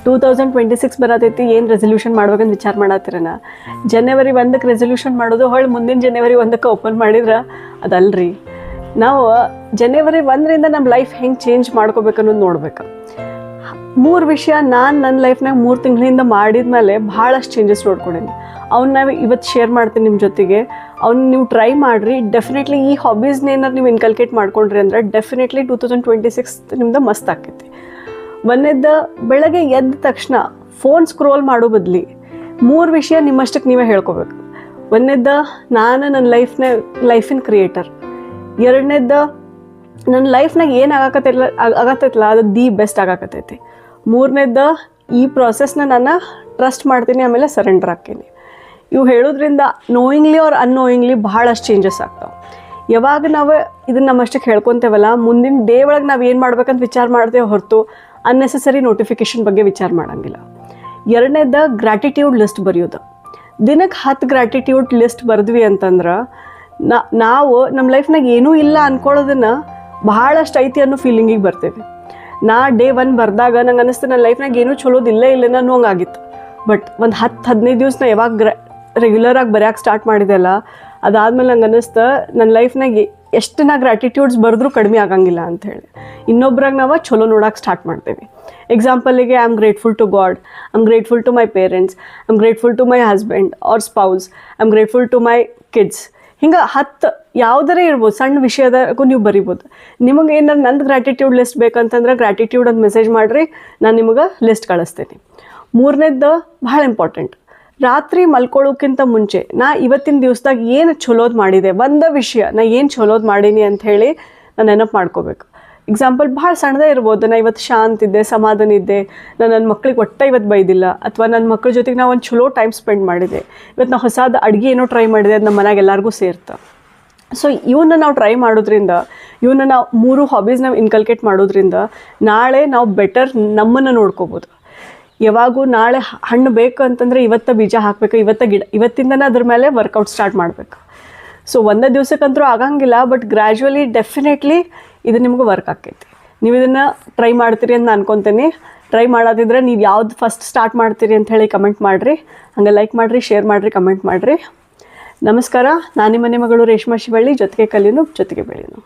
2026 ಬರತೈತಿ, ಏನು ರೆಸಲ್ಯೂಷನ್ ಮಾಡ್ಬೇಕಂತ ವಿಚಾರ ಮಾಡತ್ತೀರನ. ಜನವರಿ 1ಕ್ಕೆ ರೆಸಲ್ಯೂಷನ್ ಮಾಡೋದು, ಹೊಳ್ಳಿ ಮುಂದಿನ ಜನವರಿ 1ಕ್ಕೆ ಓಪನ್ ಮಾಡಿದ್ರೆ ಅದಲ್ರಿ. ನಾವು ಜನವರಿ 1ರಿಂದ ನಮ್ಮ ಲೈಫ್ ಹೆಂಗೆ ಚೇಂಜ್ ಮಾಡ್ಕೋಬೇಕನ್ನೋದು ನೋಡ್ಬೇಕು. 3 ವಿಷಯ ನಾನು ನನ್ನ ಲೈಫ್ನಾಗ 3 ತಿಂಗಳಿಂದ ಮಾಡಿದ್ಮೇಲೆ ಭಾಳಷ್ಟು ಚೇಂಜಸ್ ನೋಡ್ಕೊಂಡೀನಿ. ಅವ್ನು ನಾವು ಇವತ್ತು ಶೇರ್ ಮಾಡ್ತೀನಿ ನಿಮ್ಮ ಜೊತೆಗೆ. ಅವ್ನು ನೀವು ಟ್ರೈ ಮಾಡಿರಿ. ಡೆಫಿನೆಟ್ಲಿ ಈ ಹಾಬೀಸ್ನೇನಾರು ನೀವು ಇನ್ಕಲ್ಕೇಟ್ ಮಾಡ್ಕೊಂಡ್ರಿ ಅಂದ್ರೆ ಡೆಫಿನೆಟ್ಲಿ 2026 ನಿಮ್ದು ಮಸ್ತ್ ಆಕೈತಿ. ಒಂದೇದ್ದು, ಬೆಳಗ್ಗೆ ಎದ್ದ ತಕ್ಷಣ ಫೋನ್ ಸ್ಕ್ರೋಲ್ ಮಾಡೋ ಬದಲಿ 3 ವಿಷಯ ನಿಮ್ಮಷ್ಟಕ್ಕೆ ನೀವೇ ಹೇಳ್ಕೊಬೇಕು. ಒಂದೇದ್ದು, ನಾನು ನನ್ನ ಲೈಫಿನ ಕ್ರಿಯೇಟರ್. ಎರಡನೇದ್ದು, ನನ್ನ ಲೈಫ್ನಾಗ ಏನು ಆಗತ್ತೈತಲ್ಲ ಅದು ದಿ ಬೆಸ್ಟ್ ಆಗಾಕತ್ತೈತಿ. ಮೂರನೇದ್ದು, ಈ ಪ್ರಾಸೆಸ್ನ ನಾನು ಟ್ರಸ್ಟ್ ಮಾಡ್ತೀನಿ, ಆಮೇಲೆ ಸರೆಂಡರ್ ಹಾಕ್ತೀನಿ. ಇವು ಹೇಳೋದ್ರಿಂದ ನೋಯಿಂಗ್ಲಿ ಆರ್ ಅನ್ನೋಯಿಂಗ್ಲಿ ಭಾಳಷ್ಟು ಚೇಂಜಸ್ ಆಗ್ತಾವೆ. ಯಾವಾಗ ನಾವು ಇದನ್ನು ನಮ್ಮಷ್ಟಕ್ಕೆ ಹೇಳ್ಕೊತೇವಲ್ಲ, ಮುಂದಿನ ಡೇ ಒಳಗೆ ನಾವು ಏನು ಮಾಡ್ಬೇಕಂತ ವಿಚಾರ ಮಾಡ್ತೇವೆ ಹೊರತು ಅನ್ನೆಸೆಸರಿ ನೋಟಿಫಿಕೇಷನ್ ಬಗ್ಗೆ ವಿಚಾರ ಮಾಡೋಂಗಿಲ್ಲ. ಎರಡನೇದು, ಗ್ರ್ಯಾಟಿಟ್ಯೂಡ್ ಲಿಸ್ಟ್ ಬರೆಯೋದು. ದಿನಕ್ಕೆ 10 ಗ್ರ್ಯಾಟಿಟ್ಯೂಡ್ ಲಿಸ್ಟ್ ಬರೆದ್ವಿ ಅಂತಂದ್ರೆ ನಾವು ನಮ್ಮ ಲೈಫ್ನಾಗ ಏನೂ ಇಲ್ಲ ಅಂದ್ಕೊಳ್ಳೋದನ್ನು ಭಾಳಷ್ಟು ಐತಿ ಅನ್ನೋ ಫೀಲಿಂಗಿಗೆ ಬರ್ತೇವೆ. ನಾ ಡೇ 1 ಬರೆದಾಗ ನಂಗೆ ಅನ್ನಿಸ್ತು ನನ್ನ ಲೈಫ್ನಾಗ ಏನೂ ಚಲೋದಿಲ್ಲ ಅನ್ನೋ ಹಂಗಾಗಿತ್ತು. ಬಟ್ ಒಂದು 10-15 ದಿವಸ ನಾ ಯಾವಾಗ ರೆಗ್ಯುಲರಾಗಿ ಬರೆಯೋಕೆ ಸ್ಟಾರ್ಟ್ ಮಾಡಿದೆಲ್ಲ, ಅದಾದಮೇಲೆ ನಂಗೆ ಅನ್ನಿಸ್ತು ನನ್ನ ಲೈಫ್ನಾಗ ಎಷ್ಟು ನಾ ಗ್ರ್ಯಾಟಿಟ್ಯೂಡ್ಸ್ ಬರೆದ್ರೂ ಕಡಿಮೆ ಆಗಂಗಿಲ್ಲ ಅಂಥೇಳಿ. ಇನ್ನೊಬ್ರಾಗ ನಾವು ಚಲೋ ನೋಡೋಕೆ ಸ್ಟಾರ್ಟ್ ಮಾಡ್ತೇವೆ. ಎಕ್ಸಾಂಪಲಿಗೆ, I am grateful to God, I am grateful to my parents, I am grateful to my husband or spouse, I am grateful to my kids. ಹಿಂಗೆ 10 ಯಾವುದರೇ ಇರ್ಬೋದು, ಸಣ್ಣ ವಿಷಯದಾಗೂ ನೀವು ಬರಿಬೋದು. ನಿಮಗೆ ಏನಾರು ನಂದು ಗ್ರ್ಯಾಟಿಟ್ಯೂಡ್ ಲಿಸ್ಟ್ ಬೇಕಂತಂದ್ರೆ ಗ್ರ್ಯಾಟಿಟ್ಯೂಡ್ ಅಂತ ಮೆಸೇಜ್ ಮಾಡಿರಿ, ನಾನು ನಿಮಗೆ ಲಿಸ್ಟ್ ಕಳಿಸ್ತೀನಿ. ಮೂರನೇದ್ದು ಭಾಳ ಇಂಪಾರ್ಟೆಂಟ್, ರಾತ್ರಿ ಮಲ್ಕೊಳ್ಳೋಕ್ಕಿಂತ ಮುಂಚೆ ನಾ ಇವತ್ತಿನ ದಿವಸದಾಗ ಏನು ಚಲೋದು ಮಾಡಿದೆ, ಒಂದು ವಿಷಯ ನಾ ಏನು ಚಲೋದು ಮಾಡೀನಿ ಅಂಥೇಳಿ ನಾನು ನೆನಪು ಮಾಡ್ಕೋಬೇಕು. ಎಕ್ಸಾಂಪಲ್ ಭಾಳ ಸಣ್ಣದೇ ಇರ್ಬೋದು, ನಾನು ಇವತ್ತು ಶಾಂತ ಇದ್ದೆ, ಸಮಾಧಾನ ಇದ್ದೆ, ನಾನು ನನ್ನ ಮಕ್ಳಿಗೆ ಒಟ್ಟು ಇವತ್ತು ಬೈದಿಲ್ಲ, ಅಥವಾ ನನ್ನ ಮಕ್ಕಳ ಜೊತೆಗೆ ನಾವು ಒಂದು ಚಲೋ ಟೈಮ್ ಸ್ಪೆಂಡ್ ಮಾಡಿದೆ, ಇವತ್ತು ನಾವು ಹೊಸದು ಅಡುಗೆ ಏನೋ ಟ್ರೈ ಮಾಡಿದೆ, ಅದು ನಮ್ಮ ಮನೆಯಾಗ ಎಲ್ಲರಿಗೂ ಸೇರ್ತಾ. ಸೊ ಇವನ್ನ ನಾವು ಟ್ರೈ ಮಾಡೋದ್ರಿಂದ, ಇವನ್ನ ನಾವು 3 ಹಾಬೀಸ್ ನಾವು ಇನ್ಕಲ್ಕೇಟ್ ಮಾಡೋದ್ರಿಂದ ನಾಳೆ ನಾವು ಬೆಟರ್ ನಮ್ಮನ್ನು ನೋಡ್ಕೋಬೋದು. ಯಾವಾಗೂ ನಾಳೆ ಹಣ್ಣು ಬೇಕು ಅಂತಂದರೆ ಇವತ್ತು ಬೀಜ ಹಾಕಬೇಕು, ಇವತ್ತಿಂದನೇ ಅದ್ರ ಮೇಲೆ ವರ್ಕೌಟ್ ಸ್ಟಾರ್ಟ್ ಮಾಡಬೇಕು. ಸೊ ಒಂದೇ ದಿವ್ಸಕ್ಕಂತೂ ಆಗಂಗಿಲ್ಲ, ಬಟ್ ಗ್ರ್ಯಾಜುವಲಿ ಡೆಫಿನೆಟ್ಲಿ ಇದು ನಿಮ್ಗೆ ವರ್ಕ್ ಆಕೈತಿ. ನೀವು ಇದನ್ನು ಟ್ರೈ ಮಾಡ್ತೀರಿ ಅಂತ ಅನ್ಕೊತೀನಿ. ಟ್ರೈ ಮಾಡೋದಿದ್ರೆ ನೀವು ಯಾವ್ದು ಫಸ್ಟ್ ಸ್ಟಾರ್ಟ್ ಮಾಡ್ತೀರಿ ಅಂತ ಹೇಳಿ ಕಮೆಂಟ್ ಮಾಡಿರಿ. ಹಂಗೆ ಲೈಕ್ ಮಾಡಿರಿ, ಶೇರ್ ಮಾಡಿರಿ, ಕಮೆಂಟ್ ಮಾಡಿರಿ. ನಮಸ್ಕಾರ. ನಾನು ನಿಮ್ಮ ಮಗಳು ರೇಷ್ಮಾ ಶಿವಳ್ಳಿ. ಜೊತೆಗೆ ಕಲಿಯೋನು, ಜೊತೆಗೆ ಬೆಳೆಯೋನು.